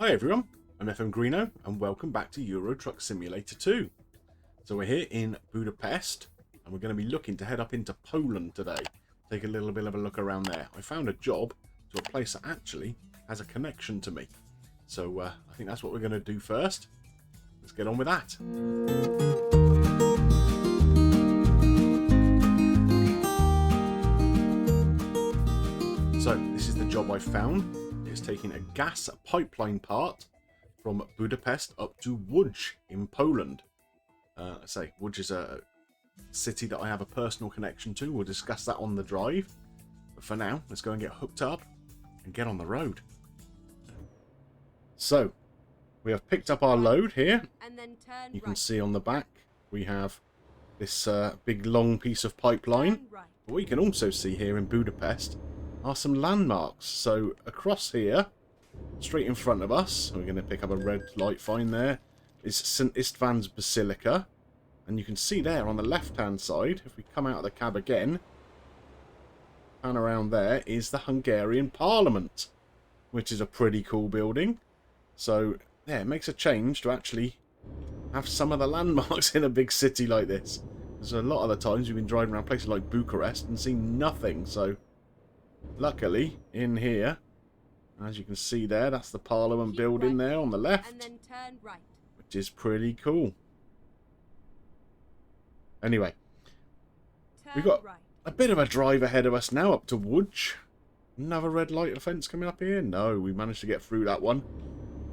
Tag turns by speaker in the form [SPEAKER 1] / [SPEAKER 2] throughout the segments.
[SPEAKER 1] Hi everyone, I'm FM Greeno and welcome back to Euro Truck Simulator 2. So we're here in Budapest and we're going to be looking to head up into Poland today. Take a little bit of a look around there. I found a job to a place that actually has a connection to me. So I think that's what we're going to do first. Let's get on with that. So this is the job I found. It's taking a gas pipeline part from Budapest up to Łódź in Poland. I say Łódź is a city that I have a personal connection to. We'll discuss that on the drive. But for now, let's go and get hooked up and get on the road. So, we have picked up our load here.
[SPEAKER 2] And then turn
[SPEAKER 1] You can
[SPEAKER 2] right.
[SPEAKER 1] see on the back we have this big long piece of pipeline.
[SPEAKER 2] Turn right.
[SPEAKER 1] But what you can also see here in Budapest are some landmarks. So across here, straight in front of us, we're going to pick up a red light fine there, is St. Istvan's Basilica. And you can see there on the left-hand side, if we come out of the cab again, and around there is the Hungarian Parliament, which is a pretty cool building. So, yeah, it makes a change to actually have some of the landmarks in a big city like this. Because a lot of the times we've been driving around places like Bucharest and seen nothing, so luckily, in here, as you can see there, that's the Parliament building there on the
[SPEAKER 2] And
[SPEAKER 1] left,
[SPEAKER 2] then turn right.
[SPEAKER 1] which is pretty cool. Anyway,
[SPEAKER 2] Turn
[SPEAKER 1] we've got
[SPEAKER 2] right.
[SPEAKER 1] a bit of a drive ahead of us now up to Łódź. Another red light offence coming up here? No, we managed to get through that one.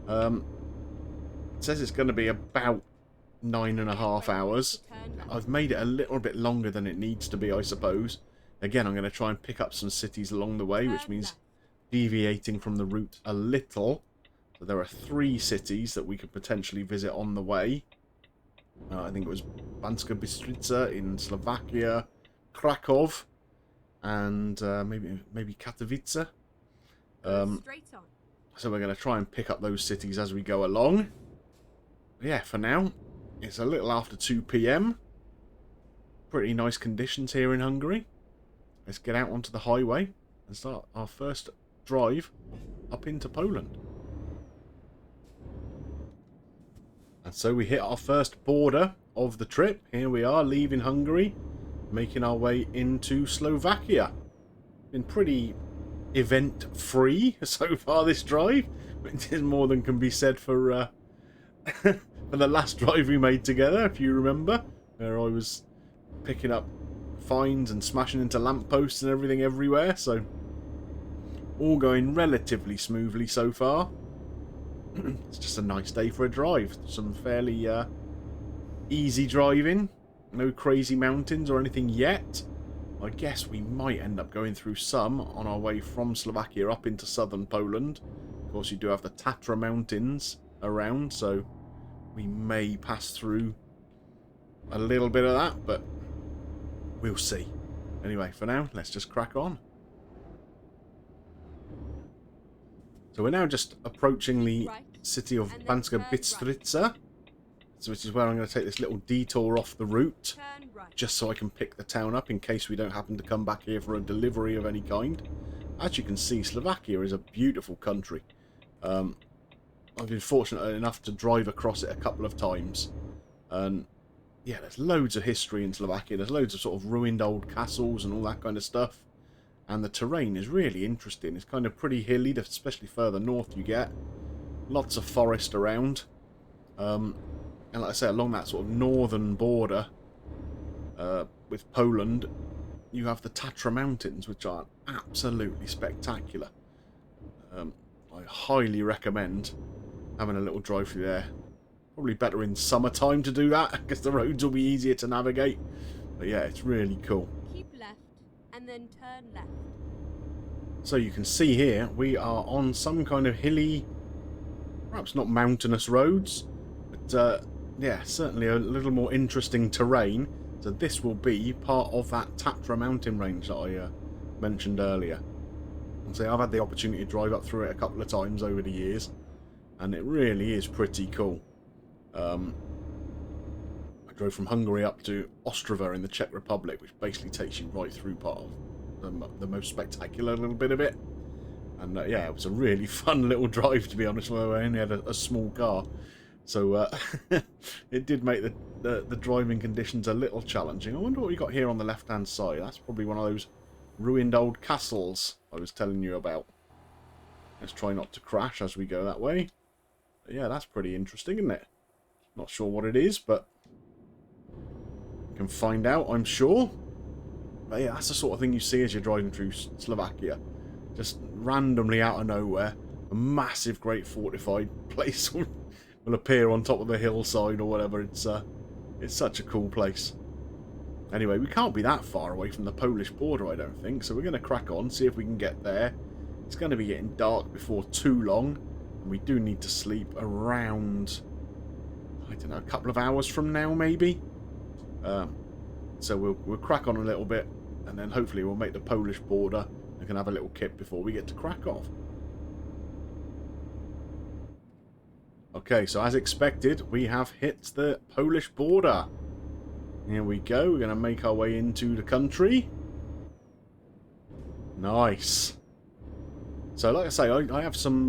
[SPEAKER 1] It says it's going to be about 9.5 hours.
[SPEAKER 2] Turn left.
[SPEAKER 1] I've made it a little bit longer than it needs to be, I suppose. Again, I'm going to try and pick up some cities along the way, which
[SPEAKER 2] Turn
[SPEAKER 1] means
[SPEAKER 2] left.
[SPEAKER 1] deviating from the route a little. So there are 3 cities that we could potentially visit on the way. I think it was Banska Bystrica in Slovakia, Krakow, and maybe Katowice.
[SPEAKER 2] Go straight on.
[SPEAKER 1] So we're going to try and pick up those cities as we go along. Yeah, for now, it's a little after 2 PM. Pretty nice conditions here in Hungary. Let's get out onto the highway and start our first drive up into Poland. And so we hit our first border of the trip. Here we are, leaving Hungary, making our way into Slovakia. Been pretty event-free so far this drive, which is more than can be said for for the last drive we made together, if you remember, where I was picking up fines and smashing into lampposts and everything everywhere. So all going relatively smoothly so far. It's just a nice day for a drive. Some fairly easy driving, no crazy mountains or anything yet. I guess we might end up going through some on our way from Slovakia up into southern Poland. Of course, you do have the Tatra Mountains around, so we may pass through a little bit of that, but we'll see. Anyway, for now, let's just crack on. So we're now just approaching the
[SPEAKER 2] Right.
[SPEAKER 1] city of
[SPEAKER 2] And then
[SPEAKER 1] Banska
[SPEAKER 2] turn right.
[SPEAKER 1] Bystrica, so which is where I'm going to take this little detour off the route,
[SPEAKER 2] Turn right.
[SPEAKER 1] just so I can pick the town up in case we don't happen to come back here for a delivery of any kind. As you can see, Slovakia is a beautiful country. I've been fortunate enough to drive across it a couple of times, and yeah, there's loads of history in Slovakia. There's loads of sort of ruined old castles and all that kind of stuff, and the terrain is really interesting. It's kind of pretty hilly, especially further north you get. Lots of forest around, and like I say, along that sort of northern border with Poland, you have the Tatra Mountains, which are absolutely spectacular. I highly recommend having a little drive through there. Probably better in summertime to do that, because the roads will be easier to navigate. But yeah, it's really cool.
[SPEAKER 2] Keep left. And then turn left.
[SPEAKER 1] So you can see here, we are on some kind of hilly, perhaps not mountainous roads, but yeah, certainly a little more interesting terrain. So this will be part of that Tatra mountain range that I mentioned earlier. And so I've had the opportunity to drive up through it a couple of times over the years, and it really is pretty cool. I drove from Hungary up to Ostrava in the Czech Republic, which basically takes you right through part of the most spectacular little bit of it. And yeah, it was a really fun little drive, to be honest. Although I only had a small car, so it did make the driving conditions a little challenging. I wonder what we got here on the left-hand side. That's probably one of those ruined old castles I was telling you about. Let's try not to crash as we go that way. But yeah, that's pretty interesting, isn't it? Not sure what it is, but we can find out, I'm sure. But yeah, that's the sort of thing you see as you're driving through Slovakia. Just randomly out of nowhere, a massive, great fortified place will appear on top of a hillside or whatever. It's such a cool place. Anyway, we can't be that far away from the Polish border, I don't think. So we're going to crack on, see if we can get there. It's going to be getting dark before too long. And we do need to sleep around, I don't know, a couple of hours from now, maybe. So we'll crack on a little bit, and then hopefully we'll make the Polish border and can have a little kip before we get to Krakow. Okay, so as expected, we have hit the Polish border. Here we go. We're going to make our way into the country. Nice. So, like I say, I have some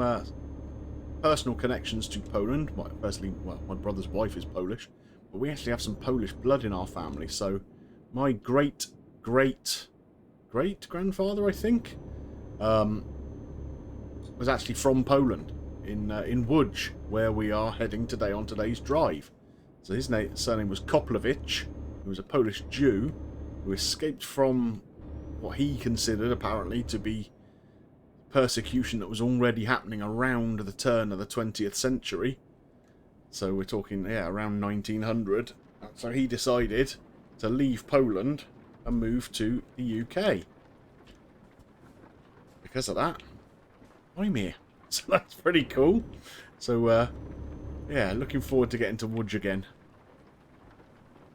[SPEAKER 1] personal connections to Poland. Firstly, well, my brother's wife is Polish, but we actually have some Polish blood in our family. So, my great-great-grandfather, I think, was actually from Poland, in Łódź, where we are heading today on today's drive. So his surname was Koplowicz. He was a Polish Jew who escaped from what he considered, apparently, to be persecution that was already happening around the turn of the 20th century. So we're talking, yeah, around 1900. So he decided to leave Poland and move to the UK. Because of that, I'm here. So that's pretty cool. So, yeah, looking forward to getting to Łódź again.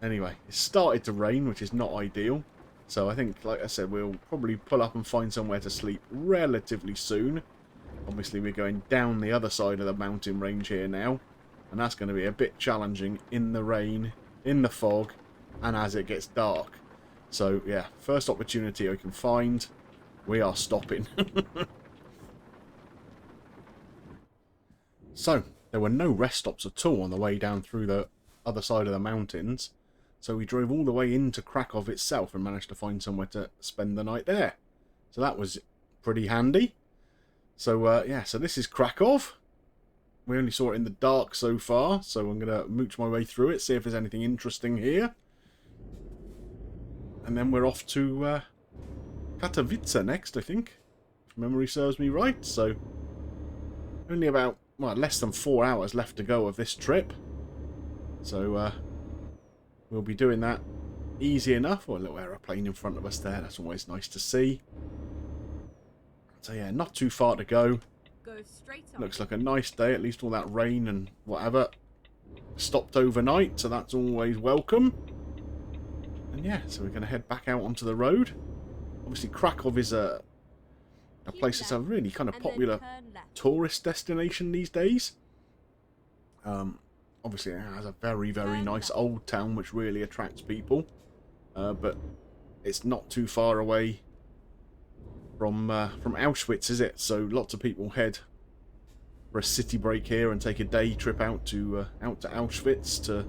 [SPEAKER 1] Anyway, it started to rain, which is not ideal. So I think, like I said, we'll probably pull up and find somewhere to sleep relatively soon. Obviously, we're going down the other side of the mountain range here now. And that's going to be a bit challenging in the rain, in the fog, and as it gets dark. So, yeah, first opportunity I can find, we are stopping. So, there were no rest stops at all on the way down through the other side of the mountains. So we drove all the way into Krakow itself and managed to find somewhere to spend the night there. So that was pretty handy. So, yeah, so this is Krakow. We only saw it in the dark so far, so I'm going to mooch my way through it, see if there's anything interesting here. And then we're off to Katowice next, I think, if memory serves me right. So, only about, well, less than 4 hours left to go of this trip. So, we'll be doing that easy enough. Oh, a little aeroplane in front of us there. That's always nice to see. So, yeah, not too far to go.
[SPEAKER 2] Go straight on.
[SPEAKER 1] Looks like a nice day. At least all that rain and whatever stopped overnight. So, that's always welcome. And, yeah, so we're going to head back out onto the road. Obviously, Krakow is a place that's a really kind of popular tourist destination these days. Obviously it has a very, very nice old town which really attracts people, but it's not too far away from Auschwitz, is it? So lots of people head for a city break here and take a day trip out to Auschwitz, to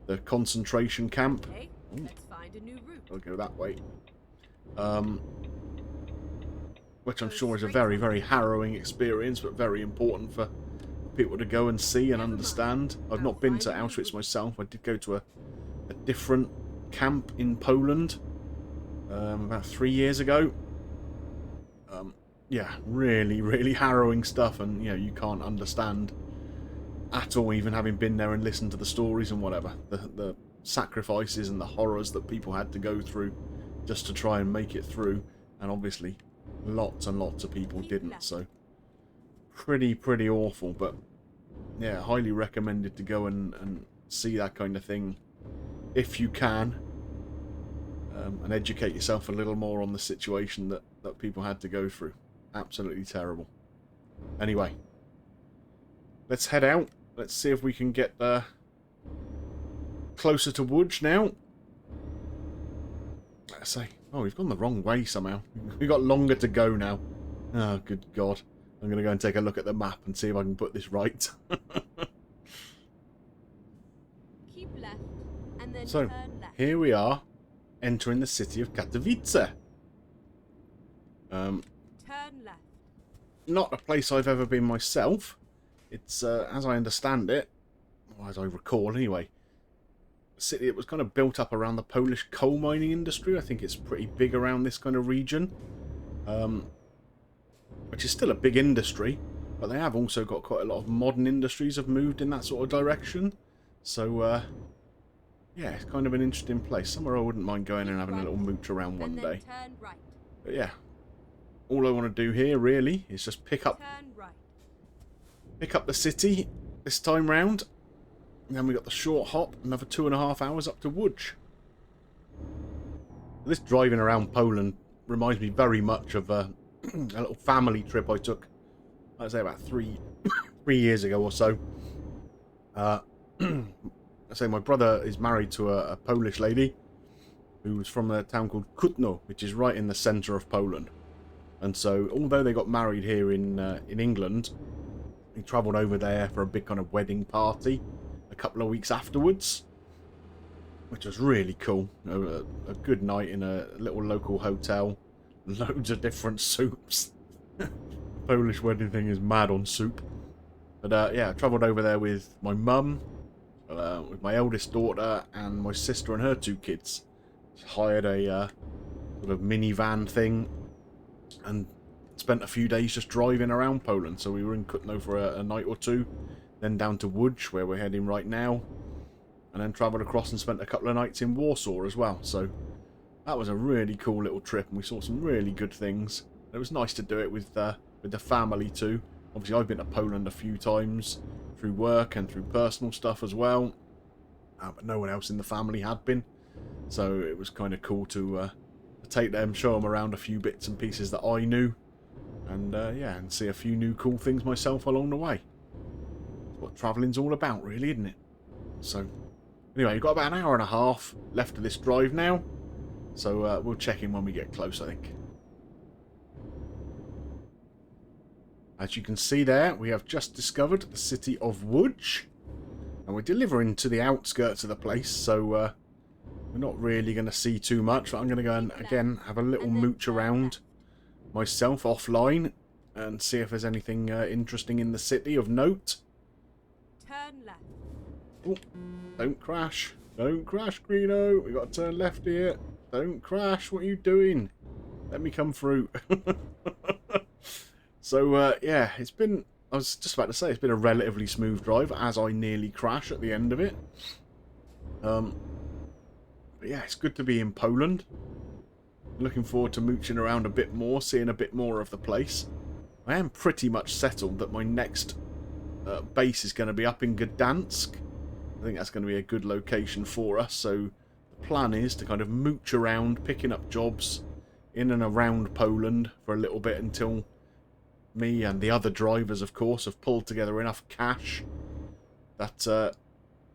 [SPEAKER 1] the concentration camp.
[SPEAKER 2] Okay, let's find a new route.
[SPEAKER 1] I'll go that way. Which I'm sure is a very, very harrowing experience, but very important for people to go and see and understand. I've not been to Auschwitz myself. I did go to a different camp in Poland about 3 years ago. Yeah, really, really harrowing stuff, and you know, you can't understand at all, even having been there and listened to the stories and whatever. The sacrifices and the horrors that people had to go through just to try and make it through, and obviously lots and lots of people didn't, so pretty awful. But yeah, highly recommended to go and see that kind of thing if you can, and educate yourself a little more on the situation that people had to go through. Absolutely terrible. Anyway, let's head out. Let's see if we can get closer to Łódź now. Let's say, oh, we've gone the wrong way somehow. We've got longer to go now. Oh, good God. I'm going to go and take a look at the map and see if I can put this right.
[SPEAKER 2] Keep left and then
[SPEAKER 1] So,
[SPEAKER 2] turn left.
[SPEAKER 1] here we are, entering the city of Katowice.
[SPEAKER 2] Turn left.
[SPEAKER 1] Not a place I've ever been myself. It's, as I understand it, or as I recall anyway, a city that was kind of built up around the Polish coal mining industry. I think it's pretty big around this kind of region. Which is still a big industry, but they have also got quite a lot of modern industries have moved in that sort of direction. So, yeah, it's kind of an interesting place. Somewhere I wouldn't mind going and having a little mooch around one day.
[SPEAKER 2] Turn right.
[SPEAKER 1] But yeah, all I want to do here really is just pick up the city this time round. And then we got the short hop, another 2.5 hours up to Łódź. This driving around Poland reminds me very much of a little family trip I took, I'd say about three years ago or so. I say my brother is married to a Polish lady who's from a town called Kutno, which is right in the centre of Poland. And so, although they got married here in England, he travelled over there for a big kind of wedding party a couple of weeks afterwards, which was really cool. A good night in a little local hotel. Loads of different soups. Polish wedding thing is mad on soup. But yeah, I travelled over there with my mum, with my eldest daughter, and my sister and her 2 kids. Hired a sort of minivan thing and spent a few days just driving around Poland. So we were in Kutno for a night or 2, then down to Łódź, where we're heading right now, and then travelled across and spent a couple of nights in Warsaw as well. So that was a really cool little trip, and we saw some really good things. It was nice to do it with the family too. Obviously, I've been to Poland a few times through work and through personal stuff as well, but no one else in the family had been. So it was kind of cool to take them, show them around a few bits and pieces that I knew, and yeah, and see a few new cool things myself along the way. That's what travelling's all about, really, isn't it? So anyway, you've got about an hour and a half left of this drive now. So we'll check in when we get close, I think. As you can see there, we have just discovered the city of Łódź. And we're delivering to the outskirts of the place, so we're not really going to see too much. But I'm going to go and, again, have a little mooch around myself offline and see if there's anything interesting in the city of note.
[SPEAKER 2] Turn left.
[SPEAKER 1] Oh, don't crash. Don't crash, Greeno. We've got to turn left here. Don't crash. What are you doing? Let me come through. So, yeah, it's been... I was just about to say, it's been a relatively smooth drive, as I nearly crash at the end of it. But yeah, it's good to be in Poland. Looking forward to mooching around a bit more, seeing a bit more of the place. I am pretty much settled that my next base is going to be up in Gdansk. I think that's going to be a good location for us, so the plan is to kind of mooch around, picking up jobs in and around Poland for a little bit until me and the other drivers, of course, have pulled together enough cash that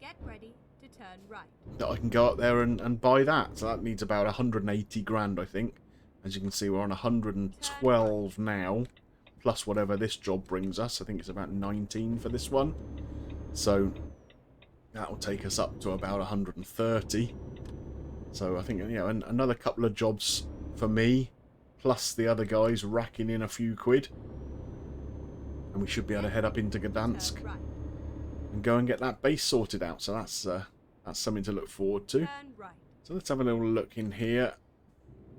[SPEAKER 2] Get ready to turn right.
[SPEAKER 1] that I can go up there and buy that. So that needs about 180 grand, I think. As you can see, we're on 112 now, plus whatever this job brings us. I think it's about 19 for this one. So that will take us up to about 130. So I think, you know, another couple of jobs for me, plus the other guys racking in a few quid. And we should be able to head up into Gdansk and go and get that base sorted out. So that's something to look forward to. So let's have a little look in here.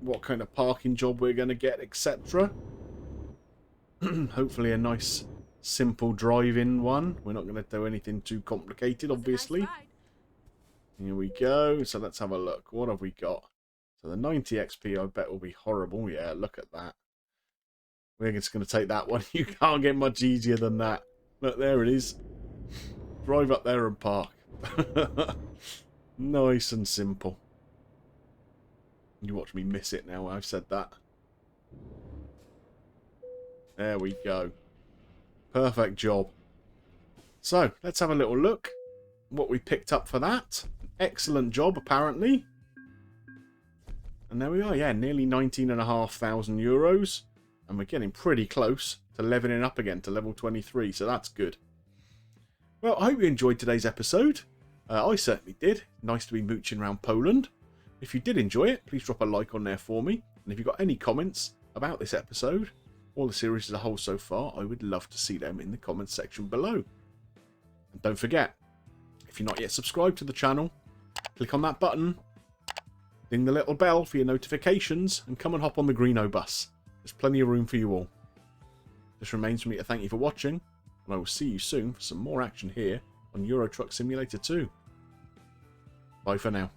[SPEAKER 1] What kind of parking job we're going to get, etc. Hopefully a nice, simple drive-in one. We're not going to do anything too complicated, obviously. Here we go. So let's have a look. What have we got? So the 90 XP, I bet, will be horrible. Yeah, look at that. We're just going to take that one. You can't get much easier than that. Look, there it is. Drive up there and park. Nice and simple. You watch me miss it now. I've said that. There we go. Perfect job. So, let's have a little look. What we picked up for that. Excellent job, apparently. And there we are. Yeah, nearly 19,500 euros. And we're getting pretty close to leveling up again to level 23, so that's good. Well, I hope you enjoyed today's episode. I certainly did. Nice to be mooching around Poland. If you did enjoy it, please drop a like on there for me. And if you've got any comments about this episode, or the series as a whole so far, I would love to see them in the comments section below. And don't forget, if you're not yet subscribed to the channel, click on that button, ding the little bell for your notifications, and come and hop on the Greenobus. There's plenty of room for you all. Just remains for me to thank you for watching, and I will see you soon for some more action here on Euro Truck Simulator 2. Bye for now.